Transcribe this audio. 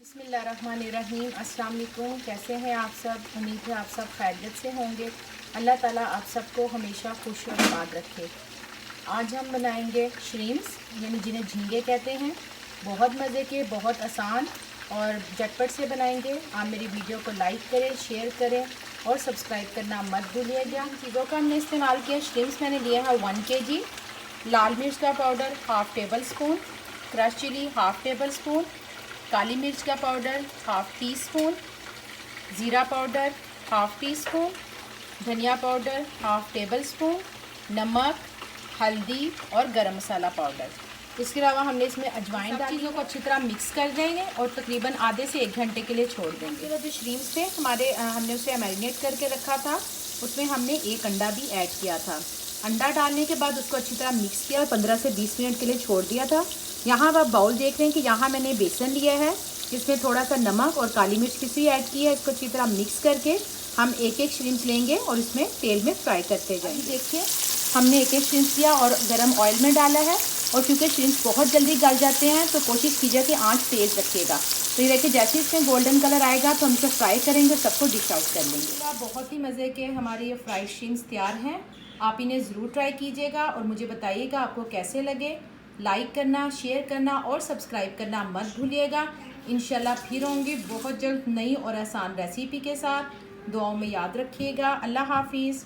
बिस्मिल्लाहिर्रहमानिर्रहीम। अस्सलाम वालेकुम। कैसे हैं आप सब? उम्मीद है आप सब खैरियत से होंगे। अल्लाह ताला आप सबको हमेशा खुश और आबाद रखे। आज हम बनाएंगे श्रीम्स, यानी जिन्हें झींगे कहते हैं। बहुत मज़े के, बहुत आसान और झटपट से बनाएंगे। आप मेरी वीडियो को लाइक करें, शेयर करें और सब्सक्राइब करना मत भूलिएगा। चीज़ों का हमने इस्तेमाल किया। श्रिम्स मैंने लिया है 1 kg, लाल मिर्च का powder half tablespoon, crush chilli half tablespoon, काली मिर्च का पाउडर हाफ़ टी स्पून, ज़ीरा पाउडर हाफ़ टी स्पून, धनिया पाउडर हाफ़ टेबल स्पून, नमक, हल्दी और गरम मसाला पाउडर। इसके अलावा हमने इसमें अजवाइन डाली। चीज़ों को अच्छी तरह मिक्स कर देंगे और तकरीबन आधे से 1 घंटे के लिए छोड़ देंगे। जो श्रीम्स थे हमारे, हमने उसे मैरिनेट करके रखा था। उसमें हमने 1 अंडा भी ऐड किया था। अंडा डालने के बाद उसको अच्छी तरह मिक्स किया और 15 से 20 मिनट के लिए छोड़ दिया था। यहाँ आप बाउल देख रहे हैं कि यहाँ मैंने बेसन लिया है, इसमें थोड़ा सा नमक और काली मिर्च पिसी ऐड की है। इसको अच्छी तरह मिक्स करके हम एक श्रिम्स लेंगे और इसमें तेल में फ्राई करते जाएंगे। देखिए हमने एक श्रिम्स लिया और गर्म ऑयल में डाला है। और क्योंकि श्रिम्स बहुत जल्दी गल जाते हैं तो कोशिश कीजिए कि आंच तेज़ रखिएगा। तो ये देखिए जैसे इसमें गोल्डन कलर आएगा तो हम इसे फ्राई करेंगे, सबको डिश आउट कर लेंगे। बहुत ही मज़े के हमारे ये फ्राइड श्रिम्स तैयार हैं। आप इन्हें ज़रूर ट्राई कीजिएगा और मुझे बताइएगा आपको कैसे लगे। लाइक करना, शेयर करना और सब्सक्राइब करना मत भूलिएगा। इंशाल्लाह फिर होंगे बहुत जल्द नई और आसान रेसिपी के साथ। दुआओं में याद रखिएगा। अल्लाह हाफिज़।